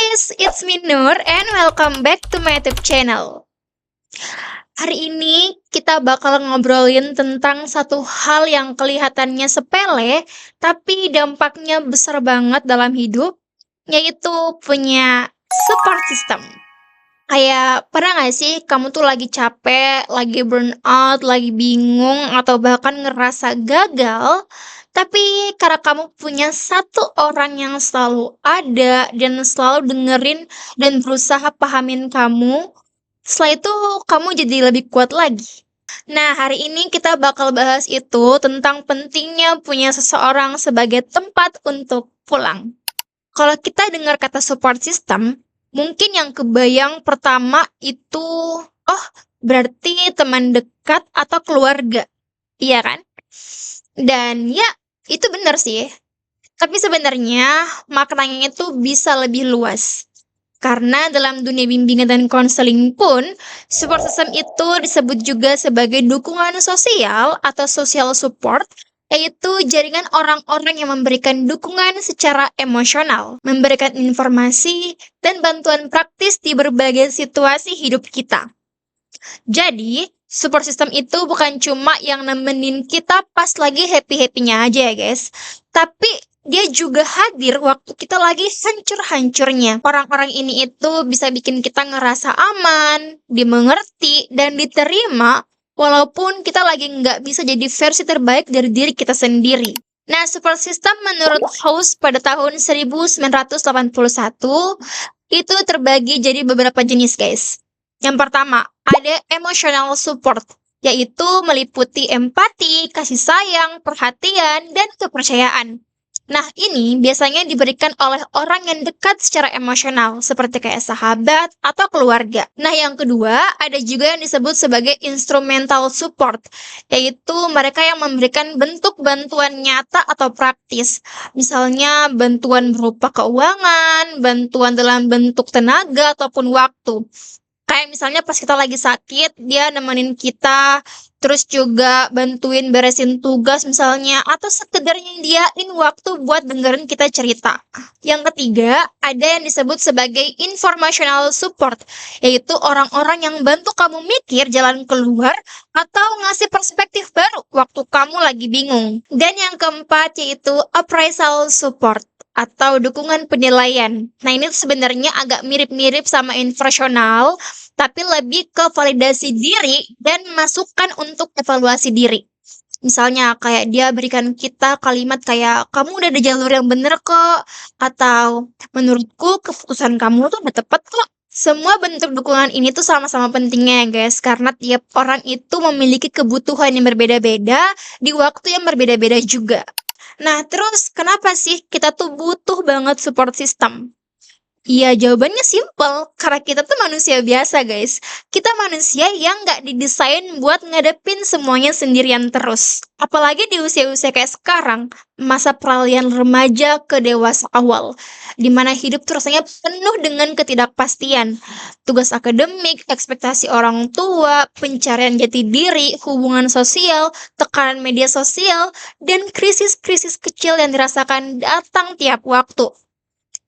guys, it's me Nur and welcome back to my YouTube channel. Hari ini kita bakal ngobrolin tentang satu hal yang kelihatannya sepele, tapi dampaknya besar banget dalam hidup, yaitu punya support system. Kayak pernah gak sih kamu tuh lagi capek, lagi burn out, lagi bingung, atau bahkan ngerasa gagal, tapi karena kamu punya satu orang yang selalu ada dan selalu dengerin dan berusaha pahamin kamu, setelah itu kamu jadi lebih kuat lagi. Nah, hari ini kita bakal bahas itu tentang pentingnya punya seseorang sebagai tempat untuk pulang. Kalau kita dengar kata support system, mungkin yang kebayang pertama itu, oh, berarti teman dekat atau keluarga. Iya kan? Dan ya, itu benar sih. Tapi sebenarnya maknanya itu bisa lebih luas. Karena dalam dunia bimbingan dan konseling pun, support system itu disebut juga sebagai dukungan sosial atau social support, yaitu jaringan orang-orang yang memberikan dukungan secara emosional, memberikan informasi, dan bantuan praktis di berbagai situasi hidup kita. Jadi, support system itu bukan cuma yang nemenin kita pas lagi happy-happynya aja ya guys, tapi dia juga hadir waktu kita lagi hancur-hancurnya. Orang-orang ini itu bisa bikin kita ngerasa aman, dimengerti, dan diterima walaupun kita lagi nggak bisa jadi versi terbaik dari diri kita sendiri. Nah, support system menurut House pada tahun 1981 itu terbagi jadi beberapa jenis guys. Yang pertama, ada emotional support, yaitu meliputi empati, kasih sayang, perhatian, dan kepercayaan. Nah, ini biasanya diberikan oleh orang yang dekat secara emosional, seperti kayak sahabat atau keluarga. Nah, yang kedua, ada juga yang disebut sebagai instrumental support, yaitu mereka yang memberikan bentuk bantuan nyata atau praktis. Misalnya, bantuan berupa keuangan, bantuan dalam bentuk tenaga, ataupun waktu. Kayak misalnya pas kita lagi sakit, dia nemenin kita, terus juga bantuin beresin tugas misalnya, atau sekedar nyediain waktu buat dengerin kita cerita. Yang ketiga, ada yang disebut sebagai informational support, yaitu orang-orang yang bantu kamu mikir jalan keluar atau ngasih perspektif baru waktu kamu lagi bingung. Dan yang keempat yaitu appraisal support atau dukungan penilaian. Nah, ini sebenarnya agak mirip-mirip sama informasional, tapi lebih ke validasi diri dan masukan untuk evaluasi diri. Misalnya kayak dia berikan kita kalimat kayak, kamu udah ada jalur yang bener kok, atau menurutku keputusan kamu tuh udah tepat kok. Semua bentuk dukungan ini tuh sama-sama pentingnya ya guys, karena tiap orang itu memiliki kebutuhan yang berbeda-beda di waktu yang berbeda-beda juga. Nah, terus kenapa sih kita tuh butuh banget support system? Iya, jawabannya simple. Karena kita tuh manusia biasa, guys. Kita manusia yang nggak didesain buat ngadepin semuanya sendirian terus. Apalagi di usia-usia kayak sekarang, masa peralihan remaja ke dewasa awal, dimana hidup tuh rasanya penuh dengan ketidakpastian. Tugas akademik, ekspektasi orang tua, pencarian jati diri, hubungan sosial, tekanan media sosial, dan krisis-krisis kecil yang dirasakan datang tiap waktu.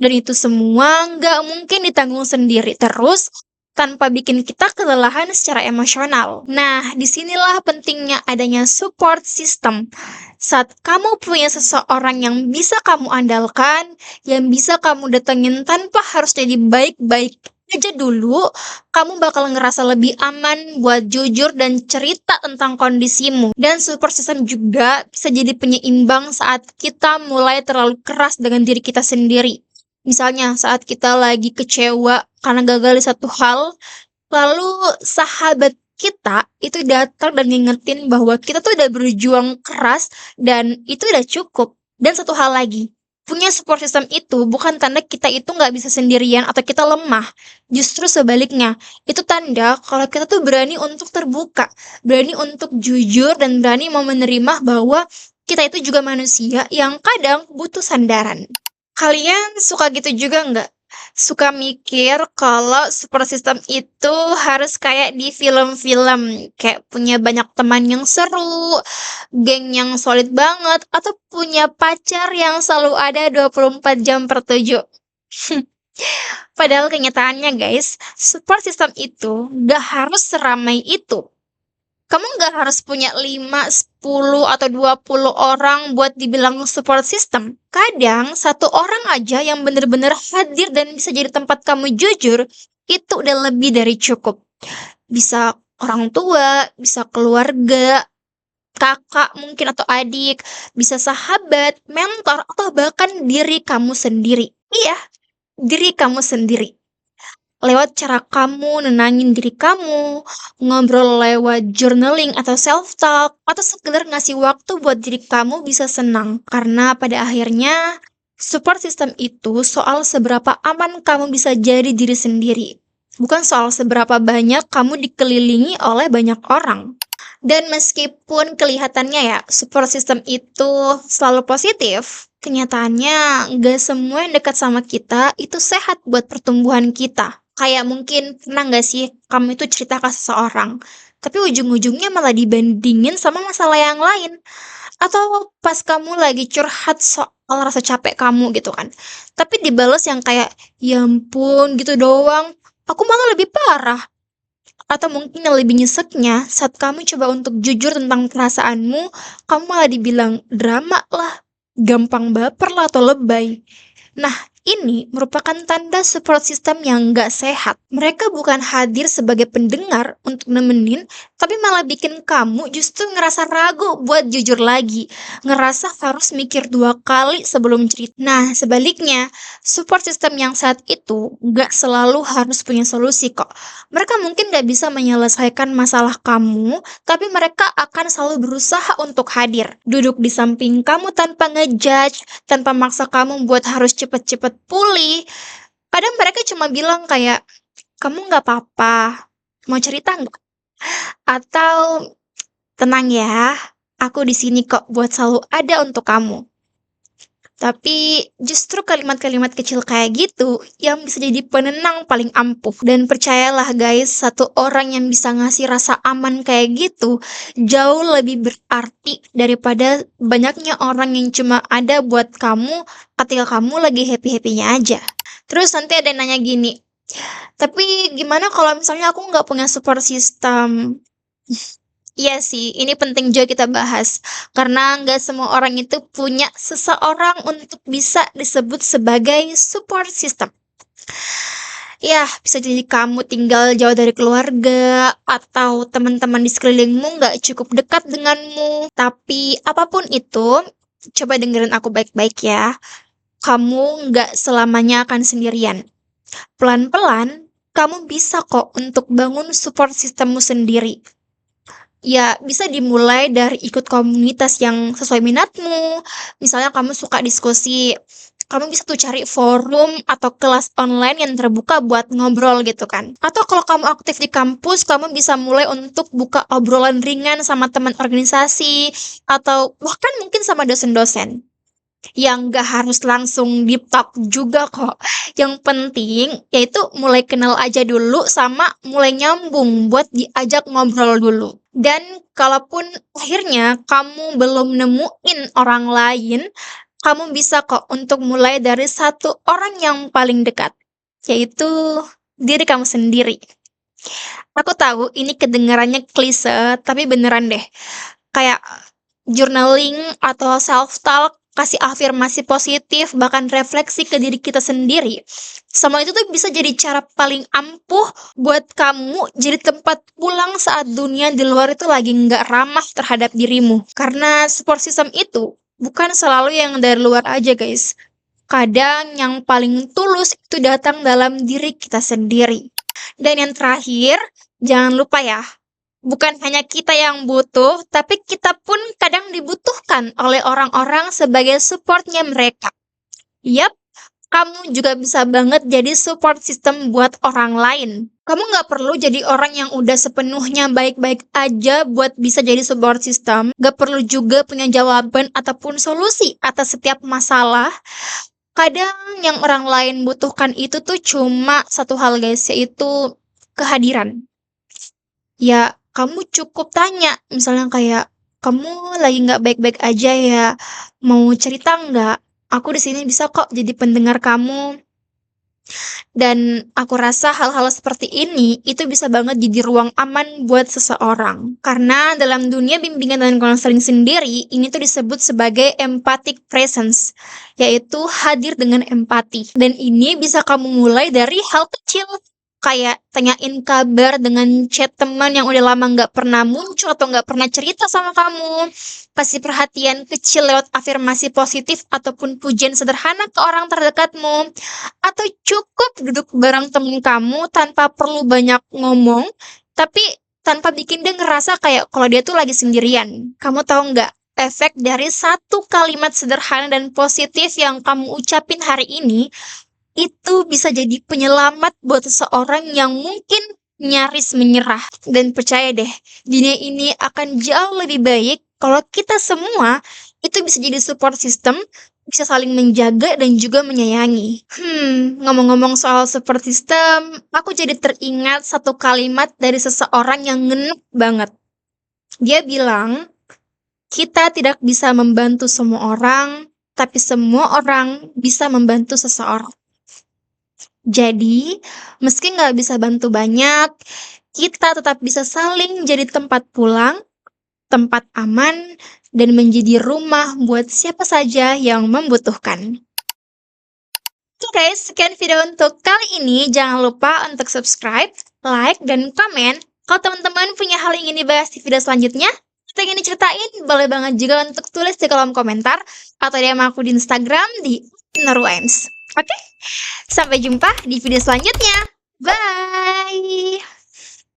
Dan itu semua nggak mungkin ditanggung sendiri terus tanpa bikin kita kelelahan secara emosional. Nah, disinilah pentingnya adanya support system. Saat kamu punya seseorang yang bisa kamu andalkan, yang bisa kamu datengin tanpa harus jadi baik-baik aja dulu, kamu bakal ngerasa lebih aman buat jujur dan cerita tentang kondisimu. Dan support system juga bisa jadi penyeimbang saat kita mulai terlalu keras dengan diri kita sendiri. Misalnya saat kita lagi kecewa karena gagal di satu hal, lalu sahabat kita itu datang dan ngingetin bahwa kita tuh udah berjuang keras dan itu udah cukup. Dan satu hal lagi, punya support system itu bukan tanda kita itu nggak bisa sendirian atau kita lemah. Justru sebaliknya, itu tanda kalau kita tuh berani untuk terbuka, berani untuk jujur, dan berani mau menerima bahwa kita itu juga manusia yang kadang butuh sandaran. Kalian suka gitu juga nggak? Suka mikir kalau support system itu harus kayak di film-film, kayak punya banyak teman yang seru, geng yang solid banget, atau punya pacar yang selalu ada 24 jam per 7. Padahal kenyataannya guys, support system itu nggak harus seramai itu. Kamu nggak harus punya 5, 10, atau 20 orang buat dibilang support system. Kadang satu orang aja yang bener-bener hadir dan bisa jadi tempat kamu jujur, itu udah lebih dari cukup. Bisa orang tua, bisa keluarga, kakak mungkin atau adik, bisa sahabat, mentor, atau bahkan diri kamu sendiri. Iya, diri kamu sendiri. Lewat cara kamu nenangin diri kamu, ngobrol lewat journaling atau self-talk, atau sekedar ngasih waktu buat diri kamu bisa senang. Karena pada akhirnya, support system itu soal seberapa aman kamu bisa jadi diri sendiri. Bukan soal seberapa banyak kamu dikelilingi oleh banyak orang. Dan meskipun kelihatannya ya, support system itu selalu positif, kenyataannya nggak semua yang dekat sama kita itu sehat buat pertumbuhan kita. Kayak mungkin pernah nggak sih kamu itu cerita ke seseorang, tapi ujung-ujungnya malah dibandingin sama masalah yang lain. Atau pas kamu lagi curhat soal rasa capek kamu gitu kan. Tapi dibales yang kayak, ya ampun gitu doang, aku malah lebih parah. Atau mungkin yang lebih nyeseknya, saat kamu coba untuk jujur tentang perasaanmu, kamu malah dibilang drama lah, gampang baper lah atau lebay. Nah, ini merupakan tanda support system yang nggak sehat. Mereka bukan hadir sebagai pendengar untuk nemenin, tapi malah bikin kamu justru ngerasa ragu buat jujur lagi. Ngerasa harus mikir 2 kali sebelum cerita. Nah, sebaliknya, support system yang saat itu nggak selalu harus punya solusi kok. Mereka mungkin nggak bisa menyelesaikan masalah kamu, tapi mereka akan selalu berusaha untuk hadir. Duduk di samping kamu tanpa ngejudge, tanpa maksa kamu buat harus cepet-cepet pulih. Kadang mereka cuma bilang kayak, kamu nggak apa-apa, mau cerita nggak? Atau, tenang ya, aku di sini kok buat selalu ada untuk kamu. Tapi justru kalimat-kalimat kecil kayak gitu yang bisa jadi penenang paling ampuh. Dan percayalah guys, satu orang yang bisa ngasih rasa aman kayak gitu jauh lebih berarti daripada banyaknya orang yang cuma ada buat kamu ketika kamu lagi happy-happynya aja. Terus nanti ada yang nanya gini, tapi gimana kalau misalnya aku nggak punya support system? Iya sih, ini penting juga kita bahas. Karena nggak semua orang itu punya seseorang untuk bisa disebut sebagai support system. Ya, bisa jadi kamu tinggal jauh dari keluarga, atau teman-teman di sekelilingmu nggak cukup dekat denganmu. Tapi apapun itu, coba dengerin aku baik-baik ya. Kamu nggak selamanya akan sendirian. Pelan-pelan, kamu bisa kok untuk bangun support sistemmu sendiri. Ya, bisa dimulai dari ikut komunitas yang sesuai minatmu. Misalnya kamu suka diskusi, kamu bisa tuh cari forum atau kelas online yang terbuka buat ngobrol gitu kan. Atau kalau kamu aktif di kampus, kamu bisa mulai untuk buka obrolan ringan sama teman organisasi, atau bahkan mungkin sama dosen-dosen. Yang gak harus langsung deep talk juga kok. Yang penting yaitu mulai kenal aja dulu sama mulai nyambung buat diajak ngobrol dulu. Dan kalaupun akhirnya kamu belum nemuin orang lain, kamu bisa kok untuk mulai dari satu orang yang paling dekat, yaitu diri kamu sendiri. Aku tahu ini kedengarannya klise, tapi beneran deh. Kayak journaling atau self-talk, kasih afirmasi positif, bahkan refleksi ke diri kita sendiri. Semua itu tuh bisa jadi cara paling ampuh buat kamu jadi tempat pulang saat dunia di luar itu lagi nggak ramah terhadap dirimu. Karena support system itu bukan selalu yang dari luar aja guys. Kadang yang paling tulus itu datang dalam diri kita sendiri. Dan yang terakhir, jangan lupa ya, bukan hanya kita yang butuh, tapi kita pun kadang dibutuhkan oleh orang-orang sebagai supportnya mereka. Yap, kamu juga bisa banget jadi support system buat orang lain. Kamu nggak perlu jadi orang yang udah sepenuhnya baik-baik aja buat bisa jadi support system. Nggak perlu juga punya jawaban ataupun solusi atas setiap masalah. Kadang yang orang lain butuhkan itu tuh cuma satu hal guys, yaitu kehadiran. Ya, kamu cukup tanya, misalnya kayak, "Kamu lagi nggak baik-baik aja ya? Mau cerita nggak? Aku di sini bisa kok jadi pendengar kamu." Dan aku rasa hal-hal seperti ini itu bisa banget jadi ruang aman buat seseorang. Karena dalam dunia bimbingan dan konseling sendiri, ini tuh disebut sebagai empathic presence, yaitu hadir dengan empati. Dan ini bisa kamu mulai dari hal kecil, kayak tanyain kabar dengan chat teman yang udah lama nggak pernah muncul atau nggak pernah cerita sama kamu. Kasih perhatian kecil lewat afirmasi positif ataupun pujian sederhana ke orang terdekatmu. Atau cukup duduk bareng temen kamu tanpa perlu banyak ngomong, tapi tanpa bikin dia ngerasa kayak kalau dia tuh lagi sendirian. Kamu tahu nggak? Efek dari satu kalimat sederhana dan positif yang kamu ucapin hari ini itu bisa jadi penyelamat buat seseorang yang mungkin nyaris menyerah. Dan percaya deh, dunia ini akan jauh lebih baik kalau kita semua itu bisa jadi support system, bisa saling menjaga dan juga menyayangi. Ngomong-ngomong soal support system, aku jadi teringat satu kalimat dari seseorang yang ngenek banget. Dia bilang, kita tidak bisa membantu semua orang, tapi semua orang bisa membantu seseorang. Jadi, meski nggak bisa bantu banyak, kita tetap bisa saling jadi tempat pulang, tempat aman, dan menjadi rumah buat siapa saja yang membutuhkan. Oke guys, sekian video untuk kali ini. Jangan lupa untuk subscribe, like, dan komen. Kalau teman-teman punya hal yang ingin dibahas di video selanjutnya, atau ingin diceritain, boleh banget juga untuk tulis di kolom komentar, atau DM aku di Instagram di @naruems. Oke? Sampai jumpa di video selanjutnya. Bye!